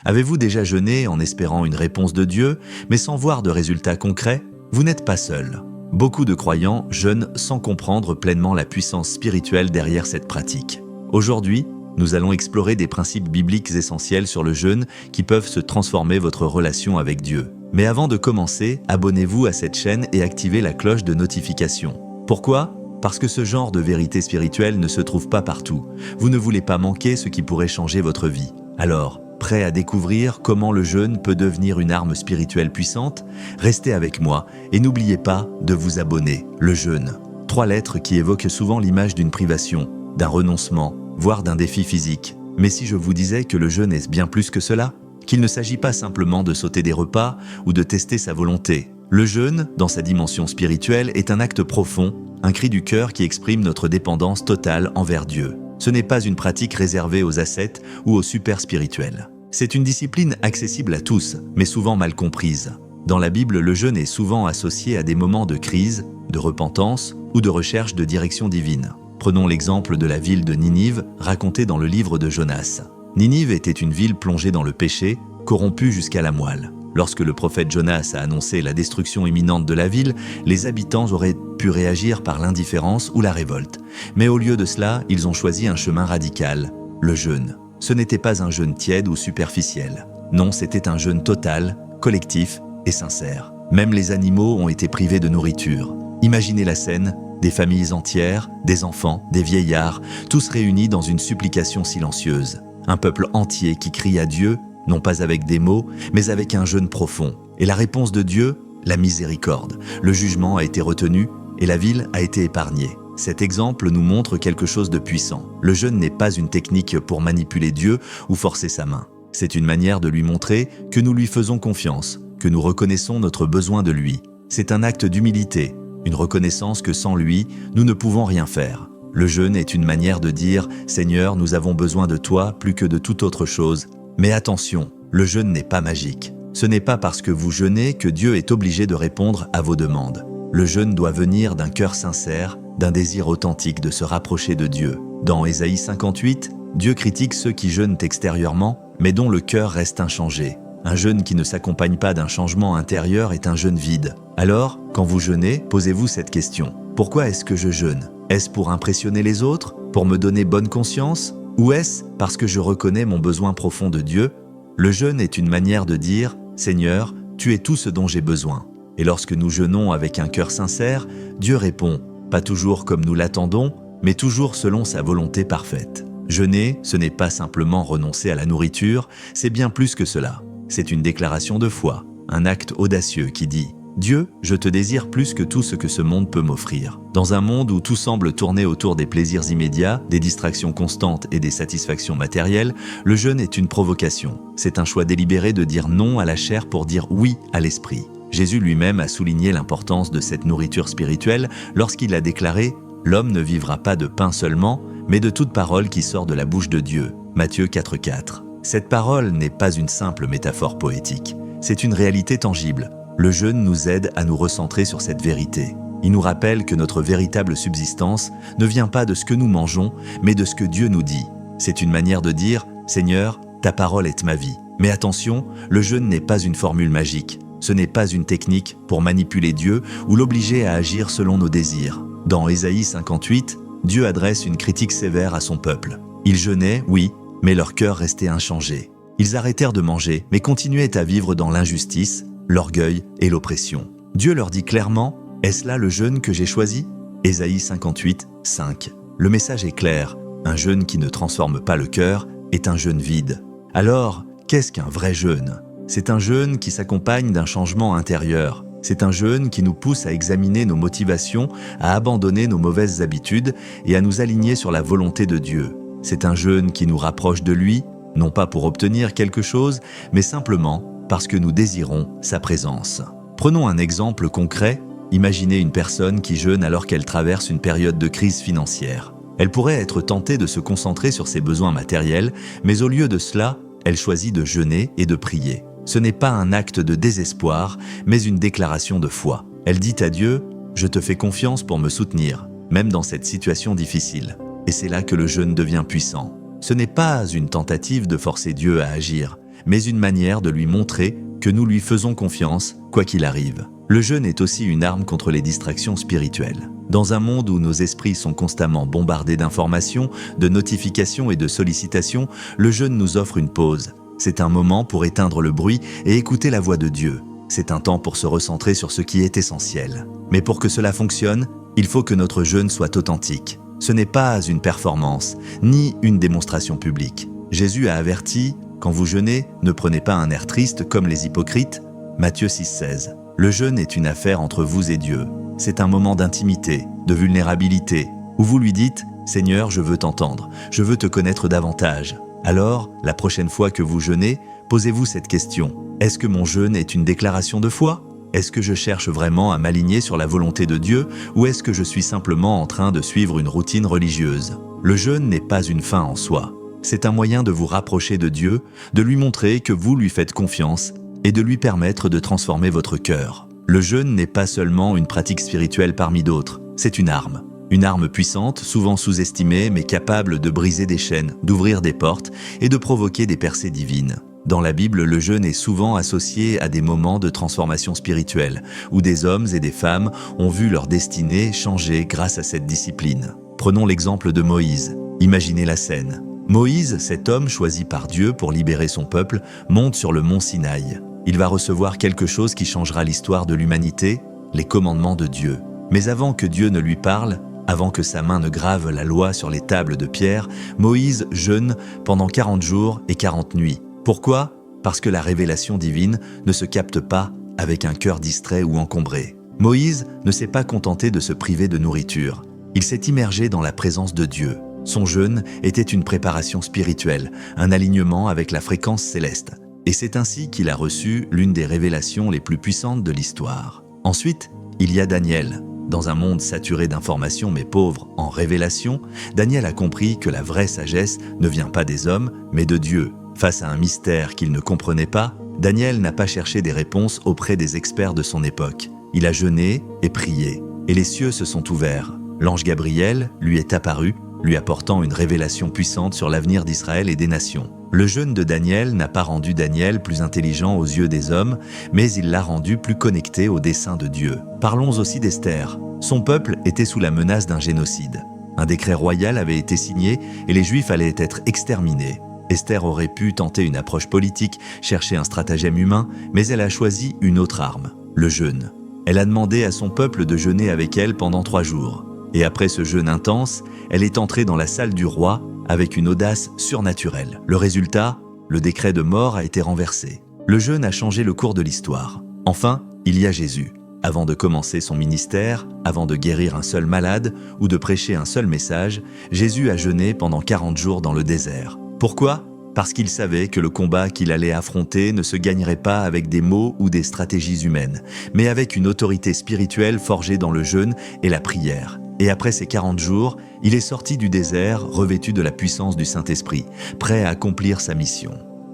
Avez-vous déjà jeûné en espérant une réponse de Dieu, mais sans voir de résultats concrets? Vous n'êtes pas seul. Beaucoup de croyants jeûnent sans comprendre pleinement la puissance spirituelle derrière cette pratique. Aujourd'hui, nous allons explorer des principes bibliques essentiels sur le jeûne qui peuvent se transformer votre relation avec Dieu. Mais avant de commencer, abonnez-vous à cette chaîne et activez la cloche de notification. Pourquoi? Parce que ce genre de vérité spirituelle ne se trouve pas partout. Vous ne voulez pas manquer ce qui pourrait changer votre vie. Alors, prêt à découvrir comment le jeûne peut devenir une arme spirituelle puissante? Restez avec moi et n'oubliez pas de vous abonner. Le jeûne. 3 lettres qui évoquent souvent l'image d'une privation, d'un renoncement, voire d'un défi physique. Mais si je vous disais que le jeûne est bien plus que cela? Qu'il ne s'agit pas simplement de sauter des repas ou de tester sa volonté. Le jeûne, dans sa dimension spirituelle, est un acte profond, un cri du cœur qui exprime notre dépendance totale envers Dieu. Ce n'est pas une pratique réservée aux ascètes ou aux super spirituels. C'est une discipline accessible à tous, mais souvent mal comprise. Dans la Bible, le jeûne est souvent associé à des moments de crise, de repentance ou de recherche de direction divine. Prenons l'exemple de la ville de Ninive, racontée dans le livre de Jonas. Ninive était une ville plongée dans le péché, corrompue jusqu'à la moelle. Lorsque le prophète Jonas a annoncé la destruction imminente de la ville, les habitants auraient pu réagir par l'indifférence ou la révolte. Mais au lieu de cela, ils ont choisi un chemin radical, le jeûne. Ce n'était pas un jeûne tiède ou superficiel. Non, c'était un jeûne total, collectif et sincère. Même les animaux ont été privés de nourriture. Imaginez la scène, des familles entières, des enfants, des vieillards, tous réunis dans une supplication silencieuse. Un peuple entier qui crie à Dieu, non pas avec des mots, mais avec un jeûne profond. Et la réponse de Dieu? La miséricorde. Le jugement a été retenu et la ville a été épargnée. Cet exemple nous montre quelque chose de puissant. Le jeûne n'est pas une technique pour manipuler Dieu ou forcer sa main. C'est une manière de lui montrer que nous lui faisons confiance, que nous reconnaissons notre besoin de lui. C'est un acte d'humilité, une reconnaissance que sans lui, nous ne pouvons rien faire. Le jeûne est une manière de dire « Seigneur, nous avons besoin de toi plus que de toute autre chose ». Mais attention, le jeûne n'est pas magique. Ce n'est pas parce que vous jeûnez que Dieu est obligé de répondre à vos demandes. Le jeûne doit venir d'un cœur sincère, d'un désir authentique de se rapprocher de Dieu. Dans Ésaïe 58, Dieu critique ceux qui jeûnent extérieurement, mais dont le cœur reste inchangé. Un jeûne qui ne s'accompagne pas d'un changement intérieur est un jeûne vide. Alors, quand vous jeûnez, posez-vous cette question. Pourquoi est-ce que je jeûne? Est-ce pour impressionner les autres? Pour me donner bonne conscience? Ou est-ce parce que je reconnais mon besoin profond de Dieu? Le jeûne est une manière de dire « Seigneur, tu es tout ce dont j'ai besoin ». Et lorsque nous jeûnons avec un cœur sincère, Dieu répond, pas toujours comme nous l'attendons, mais toujours selon sa volonté parfaite. Jeûner, ce n'est pas simplement renoncer à la nourriture, c'est bien plus que cela. C'est une déclaration de foi, un acte audacieux qui dit « Dieu, je te désire plus que tout ce que ce monde peut m'offrir ». Dans un monde où tout semble tourner autour des plaisirs immédiats, des distractions constantes et des satisfactions matérielles, le jeûne est une provocation. C'est un choix délibéré de dire non à la chair pour dire oui à l'esprit. Jésus lui-même a souligné l'importance de cette nourriture spirituelle lorsqu'il a déclaré « L'homme ne vivra pas de pain seulement, mais de toute parole qui sort de la bouche de Dieu ». Matthieu 4,4. Cette parole n'est pas une simple métaphore poétique, c'est une réalité tangible. Le jeûne nous aide à nous recentrer sur cette vérité. Il nous rappelle que notre véritable subsistance ne vient pas de ce que nous mangeons, mais de ce que Dieu nous dit. C'est une manière de dire « Seigneur, ta parole est ma vie ». Mais attention, le jeûne n'est pas une formule magique. Ce n'est pas une technique pour manipuler Dieu ou l'obliger à agir selon nos désirs. Dans Ésaïe 58, Dieu adresse une critique sévère à son peuple. Ils jeûnaient, oui, mais leur cœur restait inchangé. Ils arrêtèrent de manger, mais continuaient à vivre dans l'injustice, l'orgueil et l'oppression. Dieu leur dit clairement « Est-ce là le jeûne que j'ai choisi ?» Ésaïe 58, 5. Le message est clair, un jeûne qui ne transforme pas le cœur est un jeûne vide. Alors, qu'est-ce qu'un vrai jeûne? C'est un jeûne qui s'accompagne d'un changement intérieur. C'est un jeûne qui nous pousse à examiner nos motivations, à abandonner nos mauvaises habitudes et à nous aligner sur la volonté de Dieu. C'est un jeûne qui nous rapproche de lui, non pas pour obtenir quelque chose, mais simplement parce que nous désirons sa présence. Prenons un exemple concret. Imaginez une personne qui jeûne alors qu'elle traverse une période de crise financière. Elle pourrait être tentée de se concentrer sur ses besoins matériels, mais au lieu de cela, elle choisit de jeûner et de prier. Ce n'est pas un acte de désespoir, mais une déclaration de foi. Elle dit à Dieu « Je te fais confiance pour me soutenir, même dans cette situation difficile ». Et c'est là que le jeûne devient puissant. Ce n'est pas une tentative de forcer Dieu à agir, mais une manière de lui montrer que nous lui faisons confiance, quoi qu'il arrive. Le jeûne est aussi une arme contre les distractions spirituelles. Dans un monde où nos esprits sont constamment bombardés d'informations, de notifications et de sollicitations, le jeûne nous offre une pause. C'est un moment pour éteindre le bruit et écouter la voix de Dieu. C'est un temps pour se recentrer sur ce qui est essentiel. Mais pour que cela fonctionne, il faut que notre jeûne soit authentique. Ce n'est pas une performance, ni une démonstration publique. Jésus a averti, quand vous jeûnez, ne prenez pas un air triste comme les hypocrites. Matthieu 6,16. Le jeûne est une affaire entre vous et Dieu. C'est un moment d'intimité, de vulnérabilité, où vous lui dites « Seigneur, je veux t'entendre, je veux te connaître davantage ». Alors, la prochaine fois que vous jeûnez, posez-vous cette question. Est-ce que mon jeûne est une déclaration de foi ? Est-ce que je cherche vraiment à m'aligner sur la volonté de Dieu ou est-ce que je suis simplement en train de suivre une routine religieuse ? Le jeûne n'est pas une fin en soi. C'est un moyen de vous rapprocher de Dieu, de lui montrer que vous lui faites confiance et de lui permettre de transformer votre cœur. Le jeûne n'est pas seulement une pratique spirituelle parmi d'autres, c'est une arme. Une arme puissante, souvent sous-estimée, mais capable de briser des chaînes, d'ouvrir des portes et de provoquer des percées divines. Dans la Bible, le jeûne est souvent associé à des moments de transformation spirituelle, où des hommes et des femmes ont vu leur destinée changer grâce à cette discipline. Prenons l'exemple de Moïse. Imaginez la scène. Moïse, cet homme choisi par Dieu pour libérer son peuple, monte sur le mont Sinaï. Il va recevoir quelque chose qui changera l'histoire de l'humanité, les commandements de Dieu. Mais avant que Dieu ne lui parle, avant que sa main ne grave la loi sur les tables de pierre, Moïse jeûne pendant 40 jours et 40 nuits. Pourquoi ? Parce que la révélation divine ne se capte pas avec un cœur distrait ou encombré. Moïse ne s'est pas contenté de se priver de nourriture. Il s'est immergé dans la présence de Dieu. Son jeûne était une préparation spirituelle, un alignement avec la fréquence céleste. Et c'est ainsi qu'il a reçu l'une des révélations les plus puissantes de l'histoire. Ensuite, il y a Daniel. Dans un monde saturé d'informations mais pauvre en révélations, Daniel a compris que la vraie sagesse ne vient pas des hommes, mais de Dieu. Face à un mystère qu'il ne comprenait pas, Daniel n'a pas cherché des réponses auprès des experts de son époque. Il a jeûné et prié, et les cieux se sont ouverts. L'ange Gabriel lui est apparu, lui apportant une révélation puissante sur l'avenir d'Israël et des nations. Le jeûne de Daniel n'a pas rendu Daniel plus intelligent aux yeux des hommes, mais il l'a rendu plus connecté au dessein de Dieu. Parlons aussi d'Esther. Son peuple était sous la menace d'un génocide. Un décret royal avait été signé et les Juifs allaient être exterminés. Esther aurait pu tenter une approche politique, chercher un stratagème humain, mais elle a choisi une autre arme, le jeûne. Elle a demandé à son peuple de jeûner avec elle pendant 3 jours. Et après ce jeûne intense, elle est entrée dans la salle du roi avec une audace surnaturelle. Le résultat, le décret de mort a été renversé. Le jeûne a changé le cours de l'histoire. Enfin, il y a Jésus. Avant de commencer son ministère, avant de guérir un seul malade ou de prêcher un seul message, Jésus a jeûné pendant 40 jours dans le désert. Pourquoi ? Parce qu'il savait que le combat qu'il allait affronter ne se gagnerait pas avec des mots ou des stratégies humaines, mais avec une autorité spirituelle forgée dans le jeûne et la prière. Et après ces 40 jours, il est sorti du désert revêtu de la puissance du Saint-Esprit, prêt à accomplir sa mission.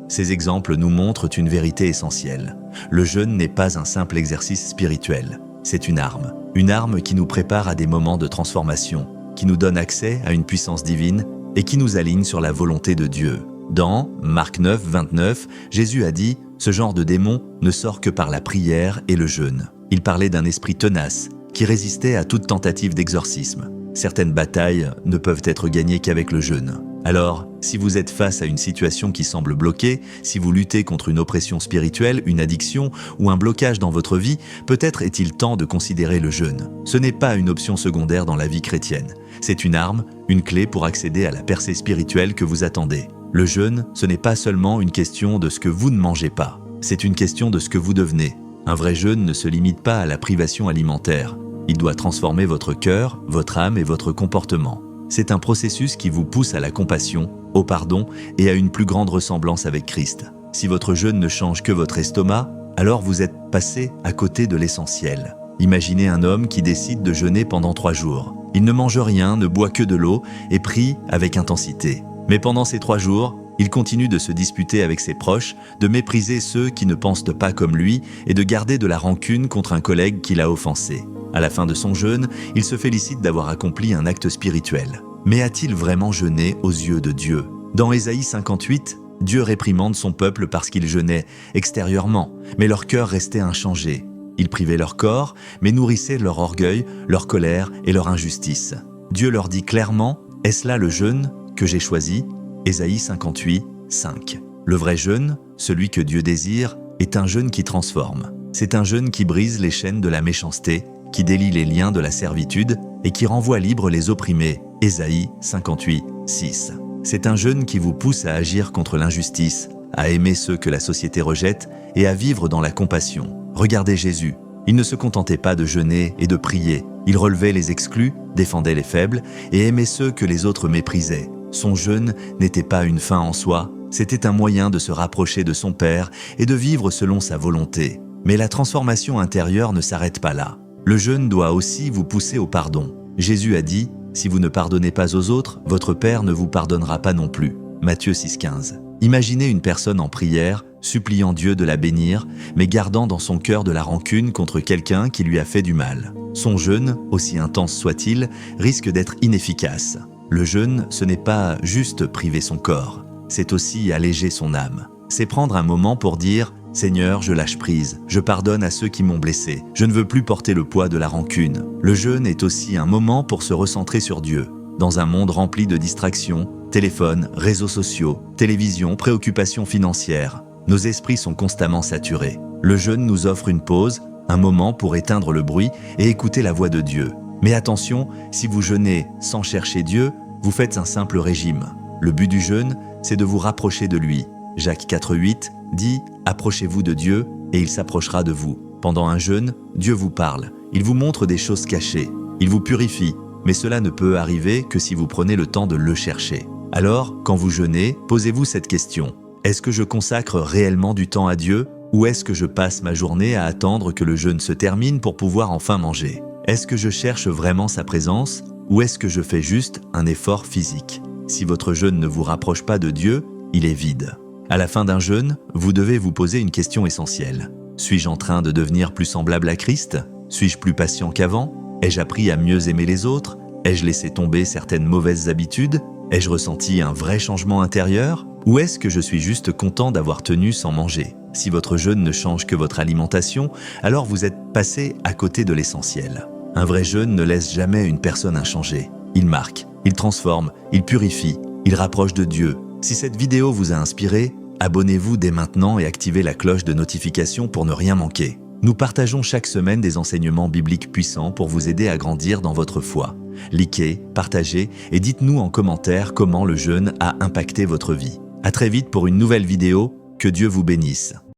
Ces exemples nous montrent une vérité essentielle. Le jeûne n'est pas un simple exercice spirituel, c'est une arme qui nous prépare à des moments de transformation, qui nous donne accès à une puissance divine et qui nous aligne sur la volonté de Dieu. Dans Marc 9, 29, Jésus a dit « Ce genre de démon ne sort que par la prière et le jeûne ». Il parlait d'un esprit tenace qui résistait à toute tentative d'exorcisme. Certaines batailles ne peuvent être gagnées qu'avec le jeûne. Alors, si vous êtes face à une situation qui semble bloquée, si vous luttez contre une oppression spirituelle, une addiction ou un blocage dans votre vie, peut-être est-il temps de considérer le jeûne. Ce n'est pas une option secondaire dans la vie chrétienne. C'est une arme, une clé pour accéder à la percée spirituelle que vous attendez. Le jeûne, ce n'est pas seulement une question de ce que vous ne mangez pas. C'est une question de ce que vous devenez. Un vrai jeûne ne se limite pas à la privation alimentaire. Il doit transformer votre cœur, votre âme et votre comportement. C'est un processus qui vous pousse à la compassion, au pardon et à une plus grande ressemblance avec Christ. Si votre jeûne ne change que votre estomac, alors vous êtes passé à côté de l'essentiel. Imaginez un homme qui décide de jeûner pendant 3 jours. Il ne mange rien, ne boit que de l'eau et prie avec intensité. Mais pendant ces 3 jours, il continue de se disputer avec ses proches, de mépriser ceux qui ne pensent pas comme lui et de garder de la rancune contre un collègue qui l'a offensé. À la fin de son jeûne, il se félicite d'avoir accompli un acte spirituel. Mais a-t-il vraiment jeûné aux yeux de Dieu ? Dans Ésaïe 58, Dieu réprimande son peuple parce qu'ils jeûnaient extérieurement, mais leur cœur restait inchangé. Ils privaient leur corps, mais nourrissaient leur orgueil, leur colère et leur injustice. Dieu leur dit clairement « Est-ce là le jeûne que j'ai choisi ?» Ésaïe 58, 5. Le vrai jeûne, celui que Dieu désire, est un jeûne qui transforme. C'est un jeûne qui brise les chaînes de la méchanceté, qui délie les liens de la servitude et qui renvoie libres les opprimés. Ésaïe 58, 6. C'est un jeûne qui vous pousse à agir contre l'injustice, à aimer ceux que la société rejette et à vivre dans la compassion. Regardez Jésus. Il ne se contentait pas de jeûner et de prier. Il relevait les exclus, défendait les faibles et aimait ceux que les autres méprisaient. Son jeûne n'était pas une fin en soi, c'était un moyen de se rapprocher de son Père et de vivre selon sa volonté. Mais la transformation intérieure ne s'arrête pas là. Le jeûne doit aussi vous pousser au pardon. Jésus a dit « Si vous ne pardonnez pas aux autres, votre Père ne vous pardonnera pas non plus » Matthieu 6,15. Imaginez une personne en prière, suppliant Dieu de la bénir, mais gardant dans son cœur de la rancune contre quelqu'un qui lui a fait du mal. Son jeûne, aussi intense soit-il, risque d'être inefficace. Le jeûne, ce n'est pas juste priver son corps, c'est aussi alléger son âme. C'est prendre un moment pour dire « Seigneur, je lâche prise, je pardonne à ceux qui m'ont blessé, je ne veux plus porter le poids de la rancune. » Le jeûne est aussi un moment pour se recentrer sur Dieu. Dans un monde rempli de distractions, téléphone, réseaux sociaux, télévision, préoccupations financières, nos esprits sont constamment saturés. Le jeûne nous offre une pause, un moment pour éteindre le bruit et écouter la voix de Dieu. Mais attention, si vous jeûnez sans chercher Dieu, vous faites un simple régime. Le but du jeûne, c'est de vous rapprocher de lui. Jacques 4,8 dit « Approchez-vous de Dieu et il s'approchera de vous ». Pendant un jeûne, Dieu vous parle. Il vous montre des choses cachées. Il vous purifie. Mais cela ne peut arriver que si vous prenez le temps de le chercher. Alors, quand vous jeûnez, posez-vous cette question. Est-ce que je consacre réellement du temps à Dieu ou est-ce que je passe ma journée à attendre que le jeûne se termine pour pouvoir enfin manger? Est-ce que je cherche vraiment sa présence ou est-ce que je fais juste un effort physique? Si votre jeûne ne vous rapproche pas de Dieu, il est vide. À la fin d'un jeûne, vous devez vous poser une question essentielle. Suis-je en train de devenir plus semblable à Christ? Suis-je plus patient qu'avant? Ai-je appris à mieux aimer les autres? Ai-je laissé tomber certaines mauvaises habitudes? Ai-je ressenti un vrai changement intérieur? Ou est-ce que je suis juste content d'avoir tenu sans manger? Si votre jeûne ne change que votre alimentation, alors vous êtes passé à côté de l'essentiel. Un vrai jeûne ne laisse jamais une personne inchangée. Il marque, il transforme, il purifie, il rapproche de Dieu. Si cette vidéo vous a inspiré, abonnez-vous dès maintenant et activez la cloche de notification pour ne rien manquer. Nous partageons chaque semaine des enseignements bibliques puissants pour vous aider à grandir dans votre foi. Likez, partagez et dites-nous en commentaire comment le jeûne a impacté votre vie. À très vite pour une nouvelle vidéo. Que Dieu vous bénisse.